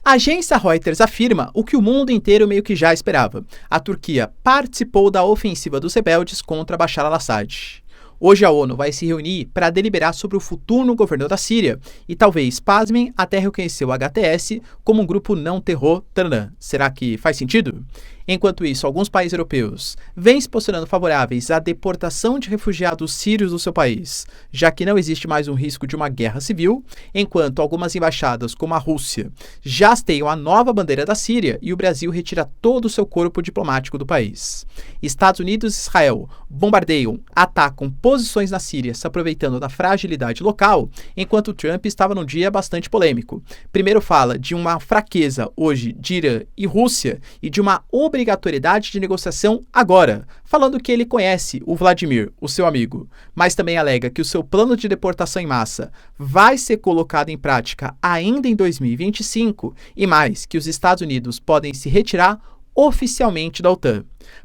A agência Reuters afirma o que o mundo inteiro meio que já esperava. A Turquia participou da ofensiva dos rebeldes contra Bashar al-Assad. Hoje a ONU vai se reunir para deliberar sobre o futuro governo da Síria e talvez, pasmem, até reconhecer o HTS como um grupo não terror. Taranã. Será que faz sentido? Enquanto isso, alguns países europeus vêm se posicionando favoráveis à deportação de refugiados sírios do seu país, já que não existe mais um risco de uma guerra civil, enquanto algumas embaixadas, como a Rússia, já hasteiam a nova bandeira da Síria e o Brasil retira todo o seu corpo diplomático do país. Estados Unidos e Israel bombardeiam, atacam posições na Síria, se aproveitando da fragilidade local, enquanto Trump estava num dia bastante polêmico. Primeiro fala de uma fraqueza hoje de Irã e Rússia e de uma obrigatoriedade de negociação agora, falando que ele conhece o Vladimir, o seu amigo, mas também alega que o seu plano de deportação em massa vai ser colocado em prática ainda em 2025 e mais, que os Estados Unidos podem se retirar oficialmente da OTAN.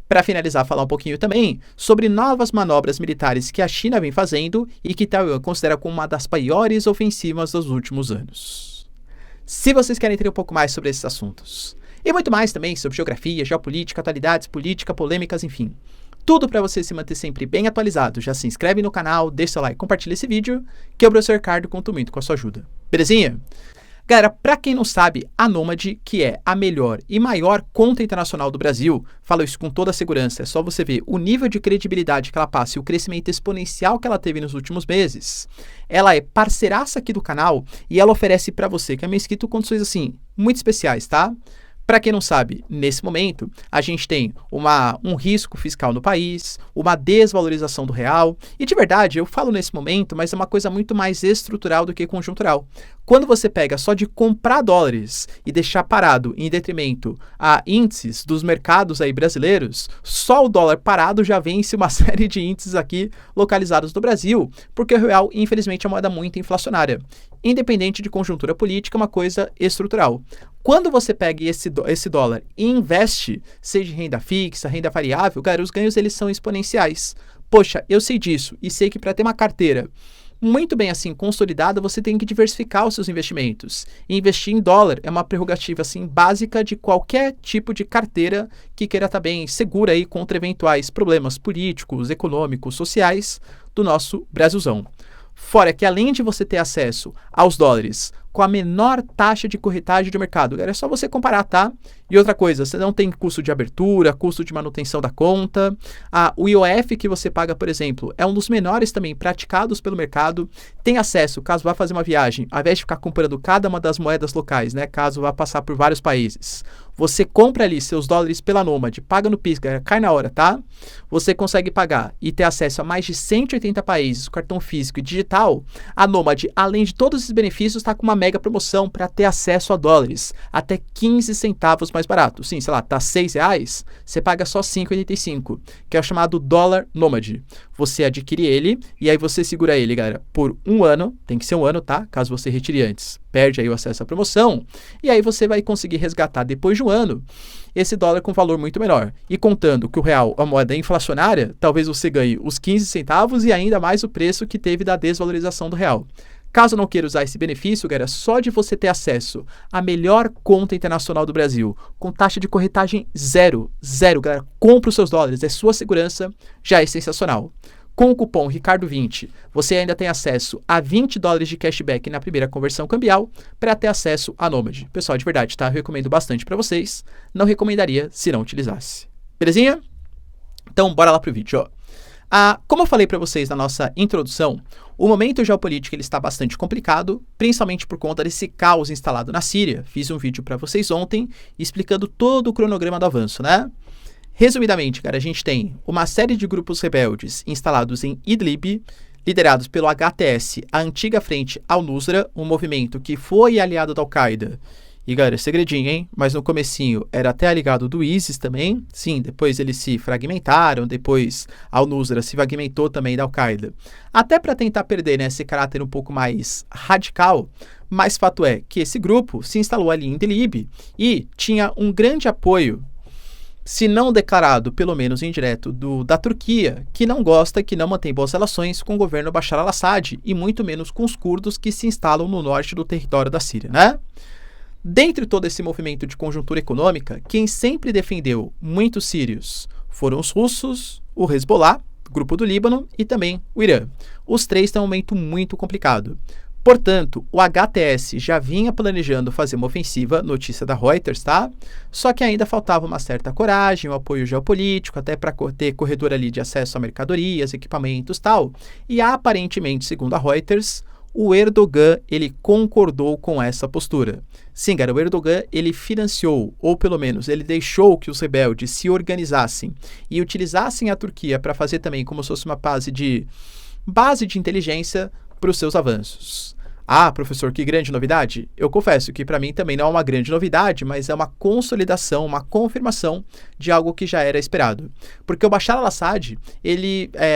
Para finalizar, falar um pouquinho também sobre novas manobras militares que a China vem fazendo e que Taiwan considera como uma das maiores ofensivas dos últimos anos. Se vocês querem entender um pouco mais sobre esses assuntos, e muito mais também sobre geografia, geopolítica, atualidades, política, polêmicas, enfim. Tudo para você se manter sempre bem atualizado. Já se inscreve no canal, deixa seu like, compartilha esse vídeo, que o professor Ricardo conta muito com a sua ajuda. Belezinha? Galera, para quem não sabe, a Nômade, que é a melhor e maior conta internacional do Brasil, falo isso com toda a segurança, é só você ver o nível de credibilidade que ela passa e o crescimento exponencial que ela teve nos últimos meses. Ela é parceiraça aqui do canal e ela oferece para você, que é meu inscrito, condições assim, muito especiais, tá? Para quem não sabe, nesse momento, a gente tem um risco fiscal no país, uma desvalorização do real, e de verdade, eu falo nesse momento, mas é uma coisa muito mais estrutural do que conjuntural. Quando você pega só de comprar dólares e deixar parado em detrimento a índices dos mercados aí brasileiros, só o dólar parado já vence uma série de índices aqui localizados no Brasil, porque o real, infelizmente, é uma moeda muito inflacionária. Independente de conjuntura política, é uma coisa estrutural. Quando você pega esse dólar e investe, seja em renda fixa, renda variável, cara, os ganhos eles são exponenciais. Poxa, eu sei disso e sei que para ter uma carteira muito bem assim consolidada, você tem que diversificar os seus investimentos. E investir em dólar é uma prerrogativa assim básica de qualquer tipo de carteira que queira estar bem segura aí contra eventuais problemas políticos, econômicos, sociais do nosso Brasilzão. Fora que além de você ter acesso aos dólares com a menor taxa de corretagem de mercado, é só você comparar, tá? E outra coisa, você não tem custo de abertura, custo de manutenção da conta. O IOF que você paga, por exemplo, é um dos menores também praticados pelo mercado. Tem acesso, caso vá fazer uma viagem, ao invés de ficar comprando cada uma das moedas locais, né? Caso vá passar por vários países. Você compra ali seus dólares pela Nômade, paga no Pix, cai na hora, tá? Você consegue pagar e ter acesso a mais de 180 países, cartão físico e digital. A Nômade, além de todos esses benefícios, está com uma mega promoção para ter acesso a dólares, até 15 centavos mais barato. Sim, sei lá, tá R$6, você paga só R$5,85, que é o chamado dólar Nômade. Você adquire ele e aí você segura ele, galera, por um ano, tem que ser um ano, tá? Caso você retire antes, perde aí o acesso à promoção, e aí você vai conseguir resgatar depois de um ano esse dólar com valor muito menor. E contando que o real é uma moeda inflacionária, talvez você ganhe os 15 centavos e ainda mais o preço que teve da desvalorização do real. Caso não queira usar esse benefício, galera, só de você ter acesso à melhor conta internacional do Brasil, com taxa de corretagem zero, galera, compra os seus dólares, é sua segurança, já é sensacional. Com o cupom Ricardo20, você ainda tem acesso a $20 de cashback na primeira conversão cambial para ter acesso à Nômade. Pessoal, de verdade, tá? Eu recomendo bastante para vocês. Não recomendaria se não utilizasse. Belezinha? Então, bora lá pro vídeo, ó. Como eu falei para vocês na nossa introdução, o momento geopolítico ele está bastante complicado, principalmente por conta desse caos instalado na Síria. Fiz um vídeo para vocês ontem explicando todo o cronograma do avanço, né? Resumidamente, cara, a gente tem uma série de grupos rebeldes instalados em Idlib, liderados pelo HTS, a antiga frente Al-Nusra, um movimento que foi aliado da Al-Qaeda. E, galera, segredinho, hein? Mas no comecinho era até aliado do ISIS também. Sim, depois eles se fragmentaram, depois Al-Nusra se fragmentou também da Al-Qaeda. Até para tentar perder, né, esse caráter um pouco mais radical, mas fato é que esse grupo se instalou ali em Idlib e tinha um grande apoio, se não declarado, pelo menos indireto, da Turquia, que não gosta, que não mantém boas relações com o governo Bashar al-Assad e muito menos com os curdos que se instalam no norte do território da Síria, né? Dentre todo esse movimento de conjuntura econômica, quem sempre defendeu muitos sírios foram os russos, o Hezbollah, grupo do Líbano, e também o Irã. Os três têm um momento muito complicado. Portanto, o HTS já vinha planejando fazer uma ofensiva, notícia da Reuters, tá? Só que ainda faltava uma certa coragem, um apoio geopolítico, até para ter corredor ali de acesso a mercadorias, equipamentos, tal. E aparentemente, segundo a Reuters, o Erdogan, ele concordou com essa postura. Sim, cara, o Erdogan, ele financiou, ou pelo menos ele deixou que os rebeldes se organizassem e utilizassem a Turquia para fazer também como se fosse uma base de inteligência para os seus avanços. Ah, professor, que grande novidade? Eu confesso que para mim também não é uma grande novidade, mas é uma consolidação, uma confirmação de algo que já era esperado. Porque o Bashar al-Assad,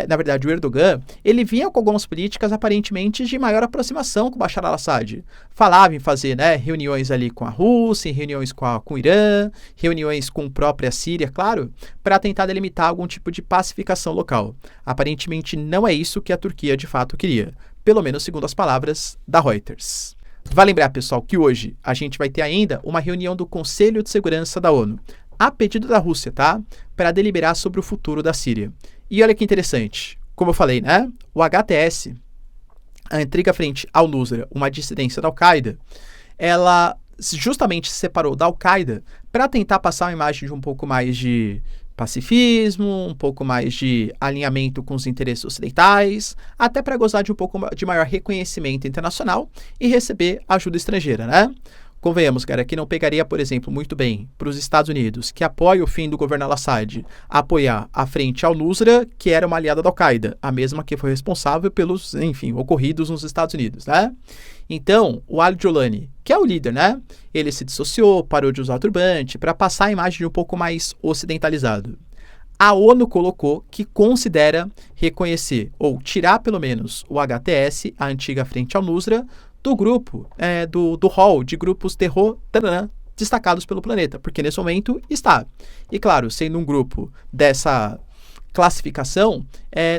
na verdade o Erdogan, ele vinha com algumas políticas aparentemente de maior aproximação com o Bashar al-Assad. Falava em fazer, reuniões ali com a Rússia, reuniões com o Irã, reuniões com a própria Síria, claro, para tentar delimitar algum tipo de pacificação local. Aparentemente não é isso que a Turquia de fato queria. Pelo menos segundo as palavras da Reuters. Vale lembrar, pessoal, que hoje a gente vai ter ainda uma reunião do Conselho de Segurança da ONU, a pedido da Rússia, tá? Para deliberar sobre o futuro da Síria. E olha que interessante, como eu falei, o HTS, a antiga frente al-Nusra, uma dissidência da Al-Qaeda, ela justamente se separou da Al-Qaeda para tentar passar uma imagem de um pouco mais de pacifismo, um pouco mais de alinhamento com os interesses ocidentais, até para gozar de um pouco de maior reconhecimento internacional e receber ajuda estrangeira, Convenhamos, cara, que não pegaria, por exemplo, muito bem para os Estados Unidos, que apoia o fim do governo al-Assad, apoiar a frente al-Nusra, que era uma aliada da Al-Qaeda, a mesma que foi responsável pelos, ocorridos nos Estados Unidos, Então, o al-Jolani, que é o líder, ele se dissociou, parou de usar o turbante, para passar a imagem de um pouco mais ocidentalizado. A ONU colocou que considera reconhecer, ou tirar pelo menos, o HTS, a antiga frente al-Nusra, do grupo, do hall de grupos terror destacados pelo planeta, porque nesse momento está. E claro, sendo um grupo dessa classificação,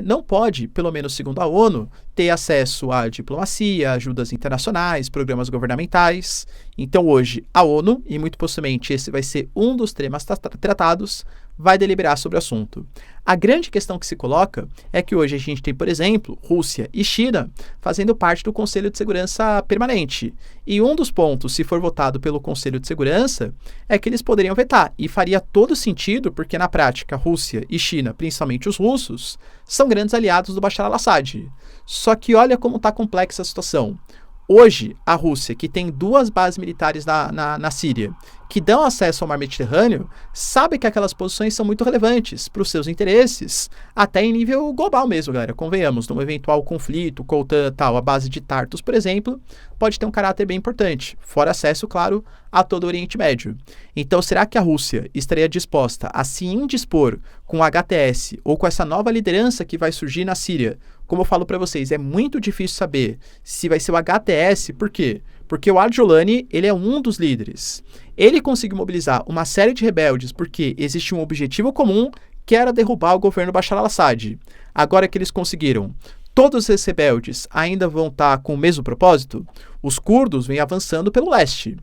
não pode, pelo menos segundo a ONU, ter acesso à diplomacia, ajudas internacionais, programas governamentais. Então hoje a ONU, e muito possivelmente esse vai ser um dos temas tratados, vai deliberar sobre o assunto. A grande questão que se coloca é que hoje a gente tem, por exemplo, Rússia e China fazendo parte do Conselho de Segurança Permanente. E um dos pontos, se for votado pelo Conselho de Segurança, é que eles poderiam vetar. E faria todo sentido, porque na prática, Rússia e China, principalmente os russos, são grandes aliados do Bashar al-Assad. Só que olha como está complexa a situação. Hoje, a Rússia, que tem 2 bases militares na Síria, que dão acesso ao mar Mediterrâneo, sabe que aquelas posições são muito relevantes para os seus interesses, até em nível global mesmo, galera. Convenhamos, num eventual conflito, com a base de Tartus, por exemplo, pode ter um caráter bem importante, fora acesso, claro, a todo o Oriente Médio. Então, será que a Rússia estaria disposta a se indispor com o HTS ou com essa nova liderança que vai surgir na Síria? Como eu falo para vocês, é muito difícil saber se vai ser o HTS, por quê? Porque o al-Jolani, ele é um dos líderes. Ele conseguiu mobilizar uma série de rebeldes porque existe um objetivo comum, que era derrubar o governo Bashar al-Assad. Agora que eles conseguiram, todos esses rebeldes ainda vão estar com o mesmo propósito? Os curdos vêm avançando pelo leste.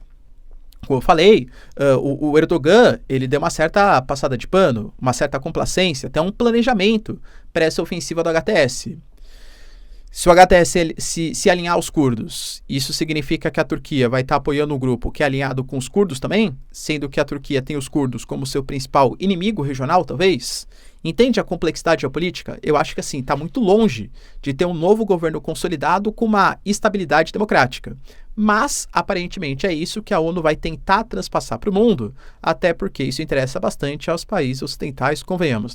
Como eu falei, o Erdogan, ele deu uma certa passada de pano, uma certa complacência, até um planejamento para essa ofensiva do HTS. Se o HTS se alinhar aos curdos, isso significa que a Turquia vai estar apoiando um grupo que é alinhado com os curdos também? Sendo que a Turquia tem os curdos como seu principal inimigo regional, talvez? Entende a complexidade geopolítica? Eu acho que assim, está muito longe de ter um novo governo consolidado com uma estabilidade democrática. Mas, aparentemente, é isso que a ONU vai tentar transpassar para o mundo, até porque isso interessa bastante aos países ocidentais, convenhamos,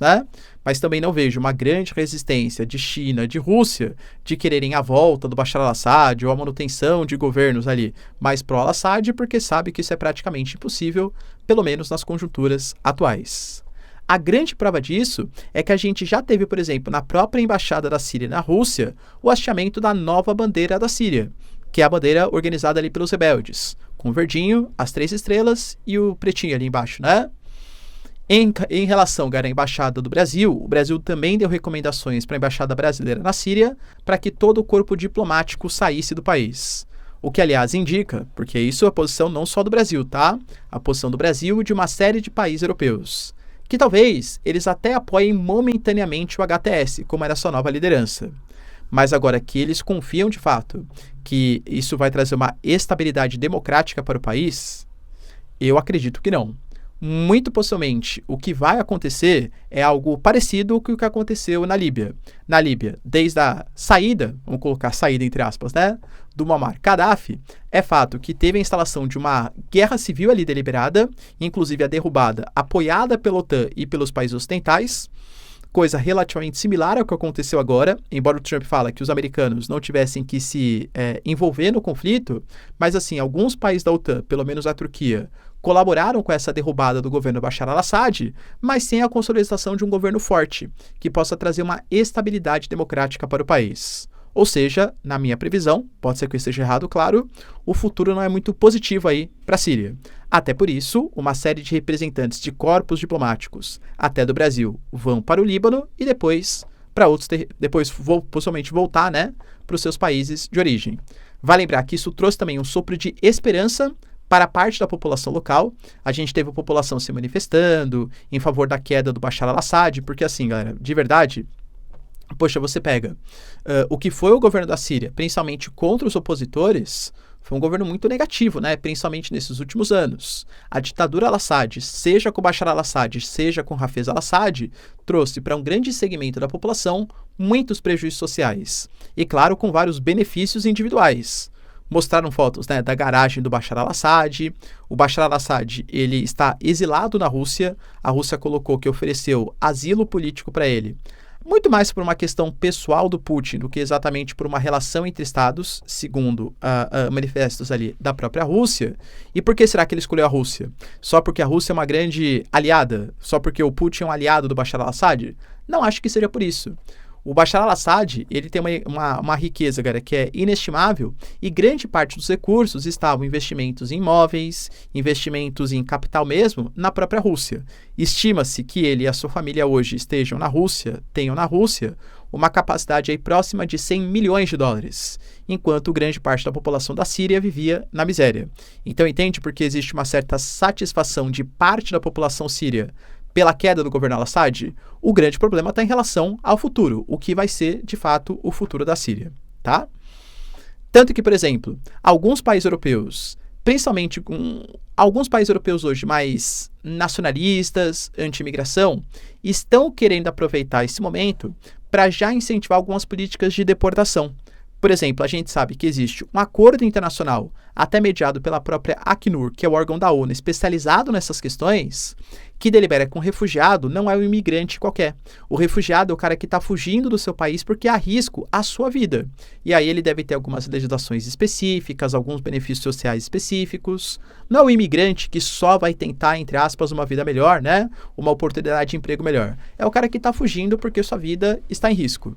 Mas também não vejo uma grande resistência de China, de Rússia, de quererem a volta do Bashar al-Assad ou a manutenção de governos ali mais pró-Assad, porque sabe que isso é praticamente impossível, pelo menos nas conjunturas atuais. A grande prova disso é que a gente já teve, por exemplo, na própria embaixada da Síria na Rússia, o hasteamento da nova bandeira da Síria, que é a bandeira organizada ali pelos rebeldes, com o verdinho, as 3 estrelas e o pretinho ali embaixo, Em relação à embaixada do Brasil, o Brasil também deu recomendações para a embaixada brasileira na Síria para que todo o corpo diplomático saísse do país. O que, aliás, indica, porque isso é a posição não só do Brasil, tá? A posição do Brasil e de uma série de países europeus, que talvez eles até apoiem momentaneamente o HTS, como era a sua nova liderança. Mas agora que eles confiam de fato que isso vai trazer uma estabilidade democrática para o país, eu acredito que não. Muito possivelmente, o que vai acontecer é algo parecido com o que aconteceu na Líbia. Na Líbia, desde a saída, vamos colocar saída entre aspas, né, do Muammar Gaddafi, é fato que teve a instalação de uma guerra civil ali deliberada, inclusive a derrubada, apoiada pela OTAN e pelos países ocidentais, coisa relativamente similar ao que aconteceu agora, embora o Trump fale que os americanos não tivessem que se envolver no conflito, mas assim, alguns países da OTAN, pelo menos a Turquia, colaboraram com essa derrubada do governo Bashar al-Assad, mas sem a consolidação de um governo forte, que possa trazer uma estabilidade democrática para o país. Ou seja, na minha previsão, pode ser que eu esteja errado, claro, o futuro não é muito positivo aí para a Síria. Até por isso, uma série de representantes de corpos diplomáticos, até do Brasil, vão para o Líbano e depois para outros, possivelmente voltar, né, para os seus países de origem. Vale lembrar que isso trouxe também um sopro de esperança para parte da população local. A gente teve a população se manifestando em favor da queda do Bashar al-Assad, porque assim, galera, de verdade, poxa, você pega o que foi o governo da Síria, principalmente contra os opositores, foi um governo muito negativo, né? Principalmente nesses últimos anos. A ditadura al-Assad, seja com Bashar al-Assad, seja com Hafez al-Assad, trouxe para um grande segmento da população muitos prejuízos sociais. E, claro, com vários benefícios individuais. Mostraram fotos, né, da garagem do Bashar al-Assad. O Bashar al-Assad, ele está exilado na Rússia. A Rússia colocou que ofereceu asilo político para ele. Muito mais por uma questão pessoal do Putin do que exatamente por uma relação entre estados, segundo manifestos ali da própria Rússia. E por que será que ele escolheu a Rússia? Só porque a Rússia é uma grande aliada? Só porque o Putin é um aliado do Bashar al-Assad? Não acho que seja por isso. O Bashar al-Assad, ele tem uma riqueza, cara, que é inestimável, e grande parte dos recursos estavam investimentos em imóveis, investimentos em capital mesmo, na própria Rússia. Estima-se que ele e a sua família hoje tenham na Rússia, uma capacidade aí próxima de 100 milhões de dólares, enquanto grande parte da população da Síria vivia na miséria. Então entende porque existe uma certa satisfação de parte da população síria pela queda do governo al-Assad? O grande problema está em relação ao futuro, o que vai ser, de fato, o futuro da Síria, tá? Tanto que, por exemplo, alguns países europeus, principalmente com alguns países europeus hoje mais nacionalistas, anti-imigração, estão querendo aproveitar esse momento para já incentivar algumas políticas de deportação. Por exemplo, a gente sabe que existe um acordo internacional, até mediado pela própria Acnur, que é o órgão da ONU especializado nessas questões, que delibera que um refugiado não é um imigrante qualquer. O refugiado é o cara que está fugindo do seu país porque há risco à sua vida. E aí ele deve ter algumas legislações específicas, alguns benefícios sociais específicos. Não é o imigrante que só vai tentar, entre aspas, uma vida melhor, né? Uma oportunidade de emprego melhor. É o cara que está fugindo porque sua vida está em risco.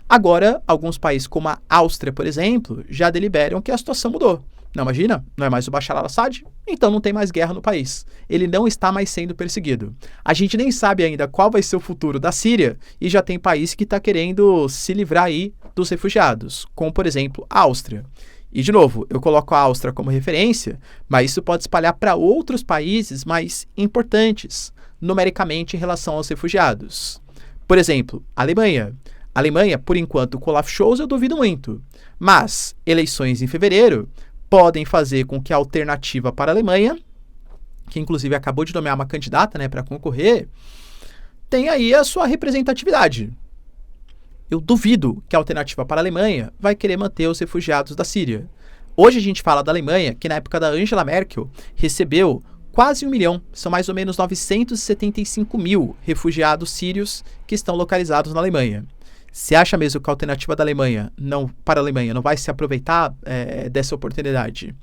Agora, alguns países como a Áustria, por exemplo, já deliberam que a situação mudou. Não, imagina, não é mais o Bashar al-Assad, então não tem mais guerra no país. Ele não está mais sendo perseguido. A gente nem sabe ainda qual vai ser o futuro da Síria e já tem país que está querendo se livrar aí dos refugiados, como, por exemplo, a Áustria. E, de novo, eu coloco a Áustria como referência, mas isso pode espalhar para outros países mais importantes, numericamente, em relação aos refugiados. Por exemplo, a Alemanha. A Alemanha, por enquanto, com o Olaf Scholz, eu duvido muito. Mas eleições em fevereiro podem fazer com que a alternativa para a Alemanha, que inclusive acabou de nomear uma candidata, né, para concorrer, tenha aí a sua representatividade. Eu duvido que a alternativa para a Alemanha vai querer manter os refugiados da Síria. Hoje a gente fala da Alemanha, que na época da Angela Merkel recebeu quase 1 milhão, são mais ou menos 975 mil refugiados sírios que estão localizados na Alemanha. Você acha mesmo que a alternativa da Alemanha para a Alemanha não vai se aproveitar dessa oportunidade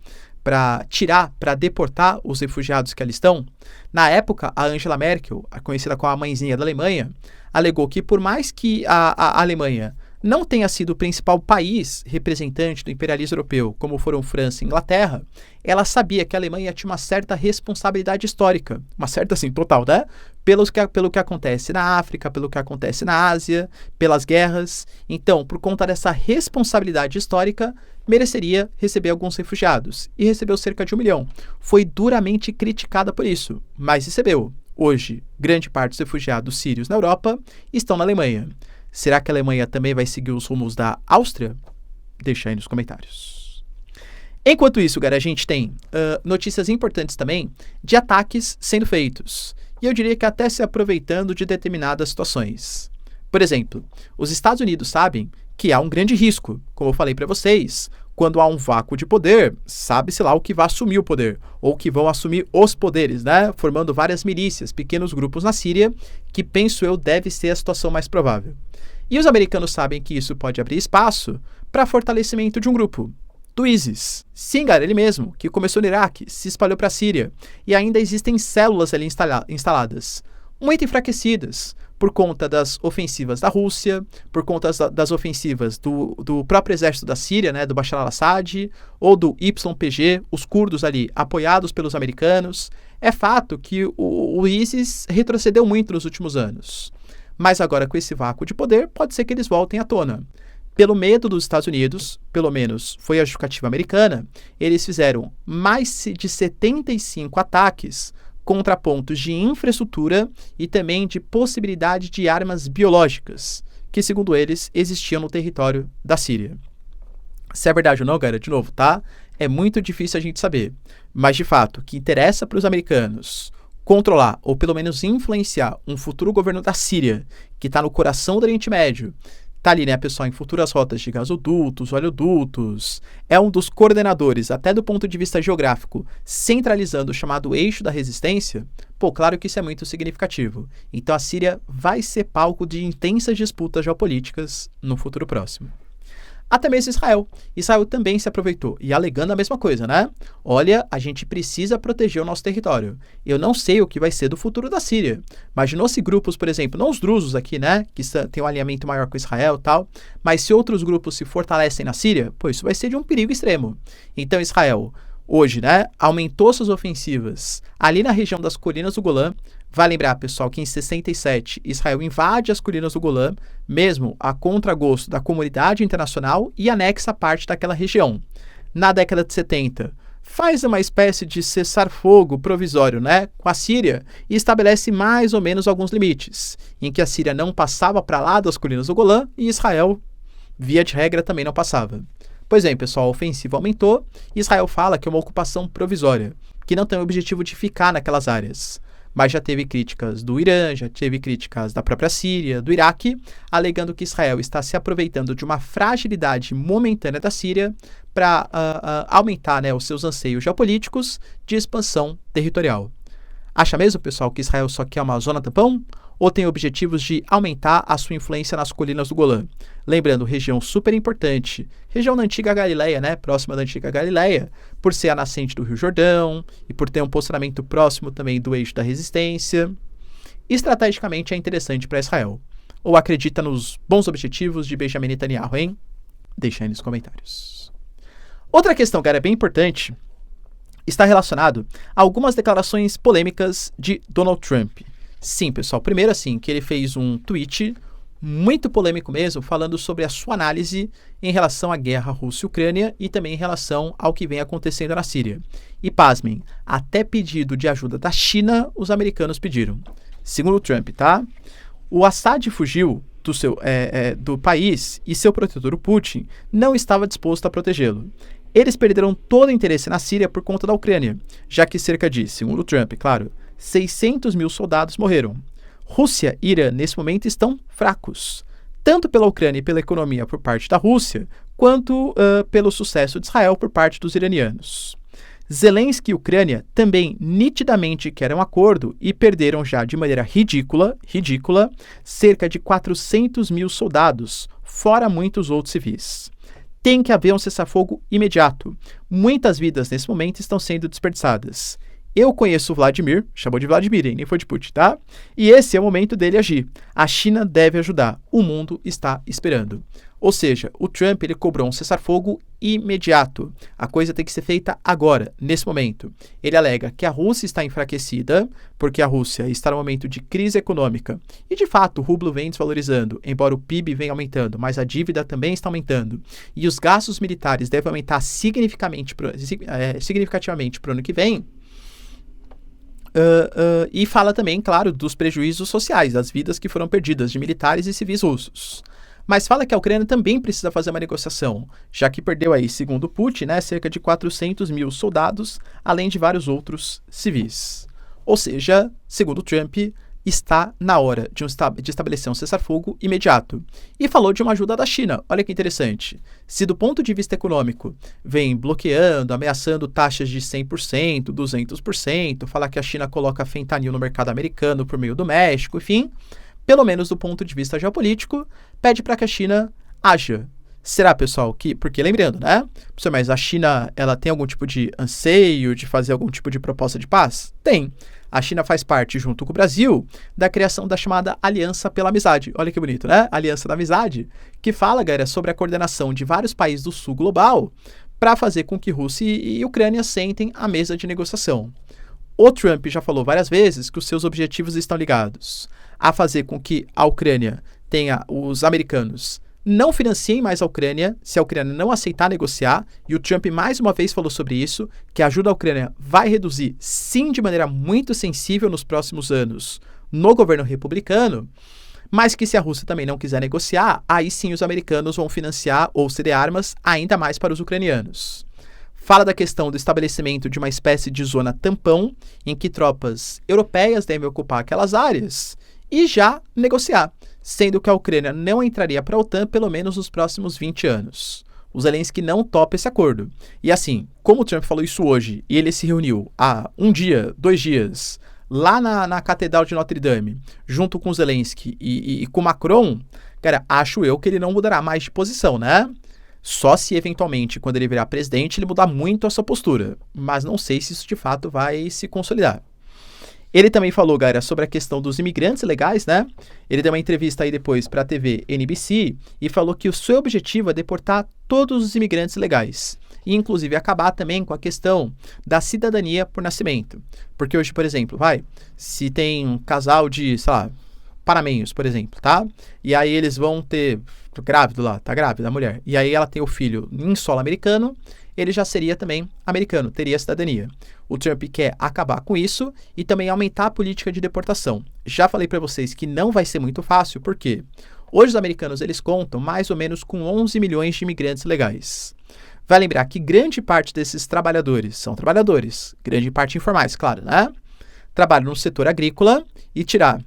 para deportar os refugiados que ali estão? Na época, a Angela Merkel, conhecida como a mãezinha da Alemanha, alegou que por mais que a Alemanha não tenha sido o principal país representante do imperialismo europeu, como foram França e Inglaterra, ela sabia que a Alemanha tinha uma certa responsabilidade histórica, uma certa assim, total, né? Pelo que acontece na África, pelo que acontece na Ásia, pelas guerras. Então, por conta dessa responsabilidade histórica, mereceria receber alguns refugiados. E recebeu cerca de 1 milhão. Foi duramente criticada por isso, mas recebeu. Hoje, grande parte dos refugiados sírios na Europa estão na Alemanha. Será que a Alemanha também vai seguir os rumos da Áustria? Deixa aí nos comentários. Enquanto isso, galera, a gente tem notícias importantes também de ataques sendo feitos. E eu diria que até se aproveitando de determinadas situações. Por exemplo, os Estados Unidos sabem que há um grande risco, como eu falei para vocês, quando há um vácuo de poder, sabe-se lá o que vai assumir o poder, ou que vão assumir os poderes, né? Formando várias milícias, pequenos grupos na Síria, que penso eu deve ser a situação mais provável. E os americanos sabem que isso pode abrir espaço para fortalecimento de um grupo, do ISIS. Sim, galera, ele mesmo, que começou no Iraque, se espalhou para a Síria, e ainda existem células ali instaladas, muito enfraquecidas, por conta das ofensivas da Rússia, por conta das ofensivas do próprio exército da Síria, né, do Bashar al-Assad, ou do YPG, os curdos ali, apoiados pelos americanos. É fato que o ISIS retrocedeu muito nos últimos anos. Mas agora, com esse vácuo de poder, pode ser que eles voltem à tona. Pelo medo dos Estados Unidos, pelo menos foi a justificativa americana, eles fizeram mais de 75 ataques contra pontos de infraestrutura e também de possibilidade de armas biológicas, que, segundo eles, existiam no território da Síria. Se é verdade ou não, galera, de novo, tá? É muito difícil a gente saber. Mas, de fato, o que interessa para os americanos controlar, ou pelo menos influenciar, um futuro governo da Síria, que está no coração do Oriente Médio, está ali, né, pessoal, em futuras rotas de gasodutos, oleodutos, é um dos coordenadores, até do ponto de vista geográfico, centralizando o chamado eixo da resistência, pô, claro que isso é muito significativo. Então a Síria vai ser palco de intensas disputas geopolíticas no futuro próximo. Até mesmo Israel. Israel também se aproveitou, e alegando a mesma coisa, né? Olha, a gente precisa proteger o nosso território. Eu não sei o que vai ser do futuro da Síria. Imaginou-se grupos, por exemplo, não os drusos aqui, né? Que tem um alinhamento maior com Israel e tal, mas se outros grupos se fortalecem na Síria, pô, isso vai ser de um perigo extremo. Então Israel, hoje, né, aumentou suas ofensivas ali na região das colinas do Golã. Vai lembrar, pessoal, que em 67 Israel invade as colinas do Golã, mesmo a contragosto da comunidade internacional, e anexa parte daquela região. Na década de 70, faz uma espécie de cessar-fogo provisório, né, com a Síria e estabelece mais ou menos alguns limites, em que a Síria não passava para lá das colinas do Golã e Israel, via de regra, também não passava. Pois bem, pessoal, a ofensiva aumentou e Israel fala que é uma ocupação provisória, que não tem o objetivo de ficar naquelas áreas. Mas já teve críticas do Irã, já teve críticas da própria Síria, do Iraque, alegando que Israel está se aproveitando de uma fragilidade momentânea da Síria para aumentar, né, os seus anseios geopolíticos de expansão territorial. Acha mesmo, pessoal, que Israel só quer uma zona tampão? Ou tem objetivos de aumentar a sua influência nas colinas do Golã? Lembrando, região super importante, região da antiga Galileia, né, próxima da antiga Galileia, por ser a nascente do Rio Jordão e por ter um posicionamento próximo também do eixo da resistência. Estrategicamente é interessante para Israel. Ou acredita nos bons objetivos de Benjamin Netanyahu, hein? Deixa aí nos comentários. Outra questão, cara, bem importante, está relacionado a algumas declarações polêmicas de Donald Trump. Sim, pessoal, primeiro assim, que ele fez um tweet muito polêmico mesmo, falando sobre a sua análise em relação à guerra Rússia-Ucrânia e também em relação ao que vem acontecendo na Síria. E pasmem, até pedido de ajuda da China, os americanos pediram. Segundo Trump, tá? O Assad fugiu do país e seu protetor, o Putin, não estava disposto a protegê-lo. Eles perderam todo o interesse na Síria por conta da Ucrânia, já que cerca de, segundo Trump, claro, 600 mil soldados morreram. Rússia e Irã, nesse momento, estão fracos, tanto pela Ucrânia e pela economia por parte da Rússia, quanto pelo sucesso de Israel por parte dos iranianos. Zelensky e Ucrânia também nitidamente querem um acordo e perderam já de maneira ridícula, cerca de 400 mil soldados, fora muitos outros civis. Tem que haver um cessar-fogo imediato. Muitas vidas nesse momento estão sendo desperdiçadas. eu conheço o Vladimir, chamou de Vladimir, hein? Nem foi de Putin, tá? E esse é o momento dele agir. A China deve ajudar, o mundo está esperando. Ou seja, o Trump ele cobrou um cessar-fogo imediato. A coisa tem que ser feita agora, nesse momento. Ele alega que a Rússia está enfraquecida, porque a Rússia está no momento de crise econômica. E, de fato, o rublo vem desvalorizando, embora o PIB venha aumentando, mas a dívida também está aumentando. E os gastos militares devem aumentar significativamente para o ano que vem. E fala também, claro, dos prejuízos sociais, das vidas que foram perdidas de militares e civis russos. Mas fala que a Ucrânia também precisa fazer uma negociação, já que perdeu aí, segundo Putin, né, cerca de 400 mil soldados, além de vários outros civis. Ou seja, segundo Trump, está na hora de estabelecer um cessar-fogo imediato. E falou de uma ajuda da China. Olha que interessante. Se do ponto de vista econômico vem bloqueando, ameaçando taxas de 100%, 200%, fala que a China coloca fentanil no mercado americano por meio do México, enfim, pelo menos do ponto de vista geopolítico, pede para que a China haja. Será, pessoal, que... Porque lembrando, né? Mas a China, ela tem algum tipo de anseio de fazer algum tipo de proposta de paz? Tem. A China faz parte, junto com o Brasil, da criação da chamada Aliança pela Amizade. Olha que bonito, né? Aliança da Amizade, que fala, galera, sobre a coordenação de vários países do sul global para fazer com que Rússia e Ucrânia sentem à mesa de negociação. O Trump já falou várias vezes que os seus objetivos estão ligados a fazer com que a Ucrânia tenha os americanos não financiem mais a Ucrânia se a Ucrânia não aceitar negociar, e o Trump mais uma vez falou sobre isso, que a ajuda à Ucrânia vai reduzir, sim, de maneira muito sensível nos próximos anos no governo republicano, mas que se a Rússia também não quiser negociar, aí sim os americanos vão financiar ou ceder armas ainda mais para os ucranianos. Fala da questão do estabelecimento de uma espécie de zona tampão, em que tropas europeias devem ocupar aquelas áreas e já negociar, sendo que a Ucrânia não entraria para a OTAN pelo menos nos próximos 20 anos. O Zelensky não topa esse acordo. E assim, como o Trump falou isso hoje, e ele se reuniu há 1 dia, 2 dias, lá na Catedral de Notre Dame, junto com o Zelensky e com o Macron, cara, acho eu que ele não mudará mais de posição, né? Só se eventualmente, quando ele virar presidente, ele mudar muito a sua postura. Mas não sei se isso de fato vai se consolidar. Ele também falou, galera, sobre a questão dos imigrantes legais, né? Ele deu uma entrevista aí depois para a TV NBC e falou que o seu objetivo é deportar todos os imigrantes legais. E, inclusive, acabar também com a questão da cidadania por nascimento. Porque hoje, por exemplo, se tem um casal de, sei lá, panamenhos, por exemplo, tá? E aí eles vão ter... Grávido lá, tá grávida a mulher. E aí ela tem o filho em solo americano, ele já seria também americano, teria cidadania. O Trump quer acabar com isso e também aumentar a política de deportação. Já falei para vocês que não vai ser muito fácil, porque hoje os americanos eles contam mais ou menos com 11 milhões de imigrantes legais. Vai lembrar que grande parte desses trabalhadores são trabalhadores, grande parte informais, claro, né? Trabalham no setor agrícola e tirar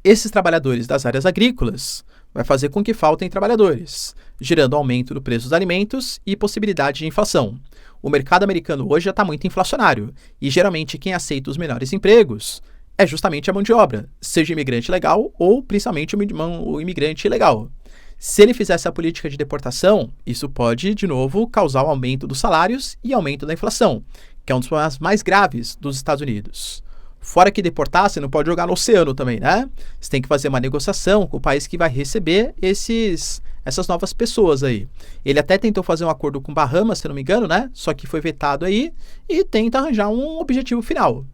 esses trabalhadores das áreas agrícolas vai fazer com que faltem trabalhadores, gerando aumento do preço dos alimentos e possibilidade de inflação. O mercado americano hoje já está muito inflacionário e geralmente quem aceita os menores empregos é justamente a mão de obra, seja imigrante legal ou principalmente o imigrante ilegal. Se ele fizer essa política de deportação, isso pode, de novo, causar um aumento dos salários e aumento da inflação, que é um dos problemas mais graves dos Estados Unidos. Fora que deportar, você não pode jogar no oceano também, né? Você tem que fazer uma negociação com o país que vai receber essas novas pessoas aí. Ele até tentou fazer um acordo com Bahamas, se não me engano, né? Só que foi vetado aí e tenta arranjar um objetivo final.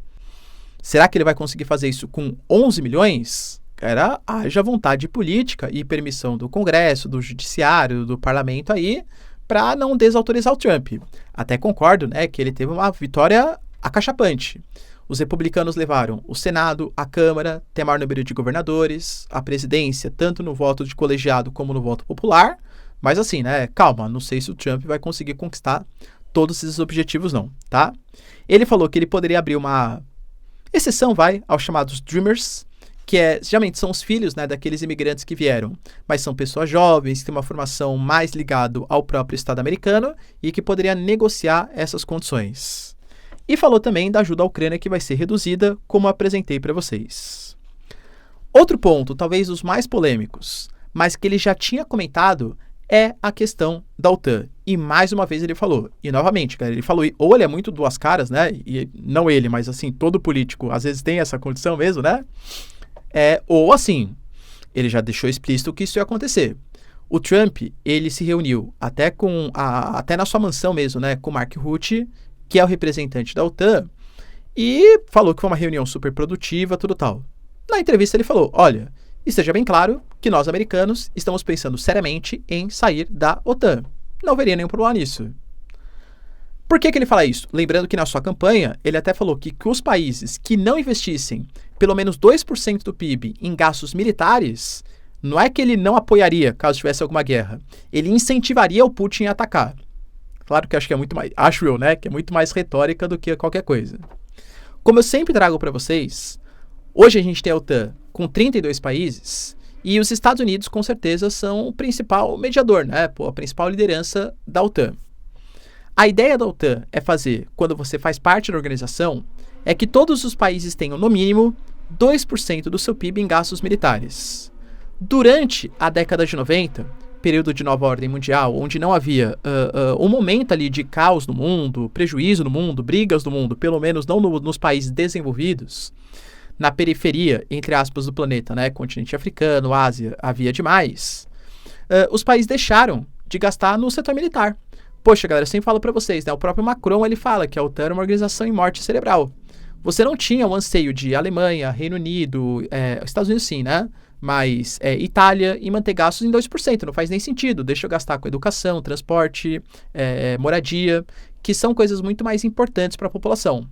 Será que ele vai conseguir fazer isso com 11 milhões? Cara, haja vontade política e permissão do Congresso, do Judiciário, do Parlamento aí, para não desautorizar o Trump. Até concordo, né, que ele teve uma vitória acachapante. Os republicanos levaram o Senado, a Câmara, tem maior número de governadores, a presidência, tanto no voto de colegiado como no voto popular. Mas assim, né, calma, não sei se o Trump vai conseguir conquistar todos esses objetivos não, tá? Ele falou que ele poderia abrir uma exceção, aos chamados Dreamers, que geralmente são os filhos, né, daqueles imigrantes que vieram, mas são pessoas jovens, que têm uma formação mais ligada ao próprio Estado americano e que poderia negociar essas condições. E falou também da ajuda à Ucrânia que vai ser reduzida, como apresentei para vocês. Outro ponto, talvez os mais polêmicos, mas que ele já tinha comentado, é a questão da OTAN. E mais uma vez ele falou, e novamente, cara, ele falou, ou ele é muito duas caras, né? E não ele, mas assim, todo político às vezes tem essa condição mesmo, né? Ou assim, ele já deixou explícito que isso ia acontecer. O Trump, ele se reuniu até na sua mansão mesmo, né? Com o Mark Rutte, que é o representante da OTAN, e falou que foi uma reunião super produtiva, tudo tal. Na entrevista ele falou, olha, esteja bem claro que nós, americanos, estamos pensando seriamente em sair da OTAN. Não veria nenhum problema nisso. Por que ele fala isso? Lembrando que na sua campanha, ele até falou que os países que não investissem pelo menos 2% do PIB em gastos militares, não é que ele não apoiaria caso tivesse alguma guerra. Ele incentivaria o Putin a atacar. Claro que acho que é muito mais, acho eu, né, que é muito mais retórica do que qualquer coisa. Como eu sempre trago para vocês, hoje a gente tem a OTAN com 32 países e os Estados Unidos, com certeza, são o principal mediador, né? A principal liderança da OTAN. A ideia da OTAN é fazer, quando você faz parte da organização, é que todos os países tenham, no mínimo, 2% do seu PIB em gastos militares. Durante a década de 90, período de nova ordem mundial, onde não havia um momento ali de caos no mundo, prejuízo no mundo, brigas no mundo, pelo menos não nos países desenvolvidos, na periferia, entre aspas, do planeta, né, continente africano, Ásia, havia demais, os países deixaram de gastar no setor militar. Poxa, galera, eu sempre falo para vocês, né, o próprio Macron, ele fala que a OTAN era uma organização em morte cerebral. Você não tinha o anseio de Alemanha, Reino Unido, Estados Unidos sim, né, mas Itália em manter gastos em 2%, não faz nem sentido, deixa eu gastar com educação, transporte, moradia, que são coisas muito mais importantes para a população.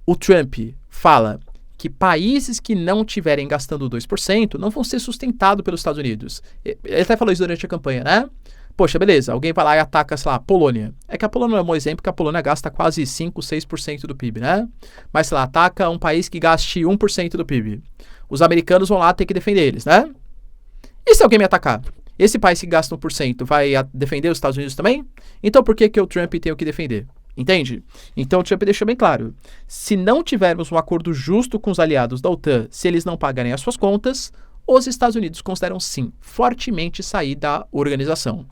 O Trump fala que países que não estiverem gastando 2% não vão ser sustentados pelos Estados Unidos. Ele até falou isso durante a campanha, né? Poxa, beleza, alguém vai lá e ataca, sei lá, a Polônia. É que a Polônia é um bom exemplo, porque a Polônia gasta quase 5, 6% do PIB, né? Mas, sei lá, ataca um país que gaste 1% do PIB. Os americanos vão lá ter que defender eles, né? E se alguém me atacar? Esse país que gasta 1% vai defender os Estados Unidos também? Então por que o Trump tem que defender? Entende? Então o Trump deixou bem claro, se não tivermos um acordo justo com os aliados da OTAN, se eles não pagarem as suas contas, os Estados Unidos consideram sim, fortemente sair da organização.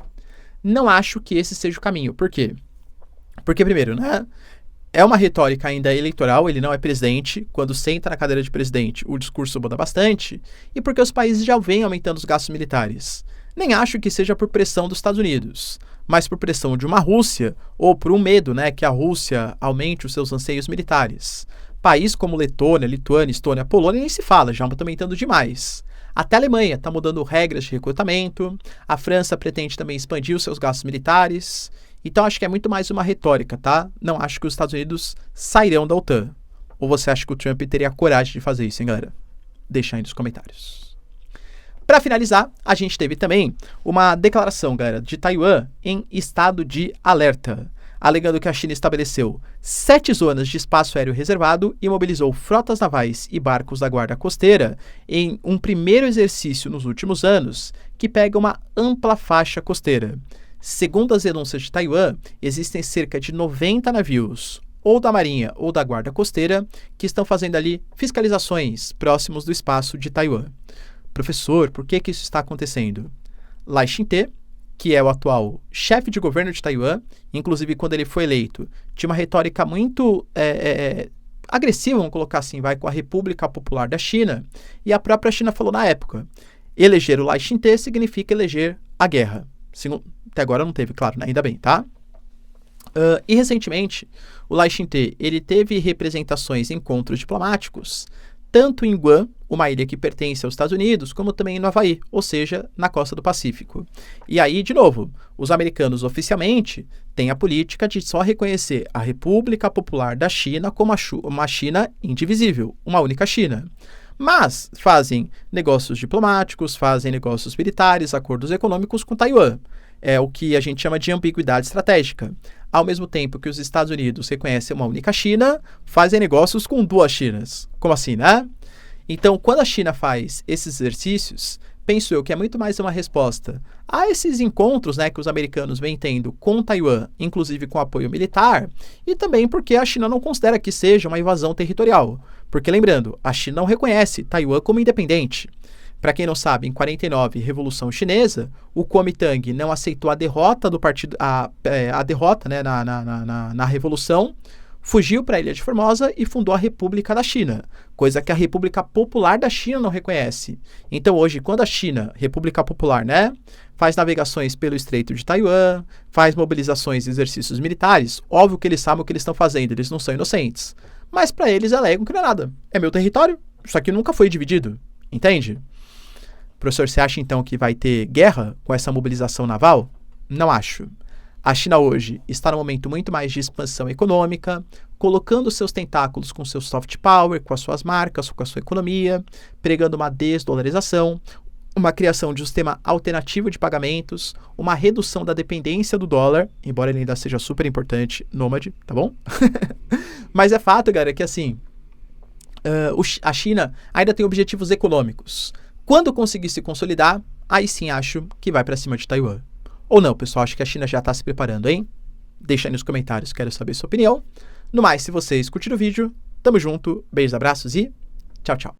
Não acho que esse seja o caminho. Por quê? Porque primeiro, né, é uma retórica ainda eleitoral, ele não é presidente, quando senta na cadeira de presidente o discurso muda bastante, e porque os países já vêm aumentando os gastos militares. Nem acho que seja por pressão dos Estados Unidos, mas por pressão de uma Rússia, ou por um medo, né, que a Rússia aumente os seus anseios militares. País como Letônia, Lituânia, Estônia, Polônia nem se fala, já estão aumentando demais. Até a Alemanha está mudando regras de recrutamento, a França pretende também expandir os seus gastos militares. Então acho que é muito mais uma retórica, tá? Não acho que os Estados Unidos sairão da OTAN. Ou você acha que o Trump teria coragem de fazer isso, hein, galera? Deixa aí nos comentários. Para finalizar, a gente teve também uma declaração, galera, de Taiwan em estado de alerta, alegando que a China estabeleceu 7 zonas de espaço aéreo reservado e mobilizou frotas navais e barcos da guarda costeira em um primeiro exercício nos últimos anos que pega uma ampla faixa costeira. Segundo as denúncias de Taiwan, existem cerca de 90 navios, ou da Marinha ou da Guarda Costeira, que estão fazendo ali fiscalizações próximos do espaço de Taiwan. Professor, por que isso está acontecendo? Lai Ching-te, que é o atual chefe de governo de Taiwan, inclusive quando ele foi eleito, tinha uma retórica muito agressiva, vamos colocar assim, com a República Popular da China, e a própria China falou na época, eleger o Lai Ching-te significa eleger a guerra. Até agora não teve, claro, né? Ainda bem, tá? E recentemente, o Lai Ching-te, ele teve representações em encontros diplomáticos, tanto em Guam, uma ilha que pertence aos Estados Unidos, como também no Havaí, ou seja, na costa do Pacífico. E aí, de novo, os americanos oficialmente têm a política de só reconhecer a República Popular da China como uma China indivisível, uma única China. Mas fazem negócios diplomáticos, fazem negócios militares, acordos econômicos com Taiwan. É o que a gente chama de ambiguidade estratégica. Ao mesmo tempo que os Estados Unidos reconhecem uma única China, fazem negócios com duas Chinas. Como assim, né? Então, quando a China faz esses exercícios, penso eu que é muito mais uma resposta a esses encontros, né, que os americanos vêm tendo com Taiwan, inclusive com apoio militar, e também porque a China não considera que seja uma invasão territorial. Porque, lembrando, a China não reconhece Taiwan como independente. Para quem não sabe, em 49, Revolução Chinesa, o Kuomintang não aceitou a derrota do partido, a derrota, né, na Revolução, fugiu para a Ilha de Formosa e fundou a República da China, coisa que a República Popular da China não reconhece. Então hoje, quando a China, República Popular, né, faz navegações pelo Estreito de Taiwan, faz mobilizações e exercícios militares, óbvio que eles sabem o que eles estão fazendo, eles não são inocentes. Mas para eles alegam que não é nada. É meu território, isso aqui nunca foi dividido, entende? Professor, você acha então que vai ter guerra com essa mobilização naval? Não acho. A China hoje está num momento muito mais de expansão econômica, colocando seus tentáculos com seu soft power, com as suas marcas, com a sua economia, pregando uma desdolarização, uma criação de um sistema alternativo de pagamentos, uma redução da dependência do dólar, embora ele ainda seja super importante, nômade, tá bom? Mas é fato, galera, que assim, a China ainda tem objetivos econômicos. Quando conseguir se consolidar, aí sim acho que vai para cima de Taiwan. Ou não, pessoal, acho que a China já está se preparando, hein? Deixa aí nos comentários, quero saber sua opinião. No mais, se vocês curtiram o vídeo, tamo junto, beijos, abraços e tchau, tchau.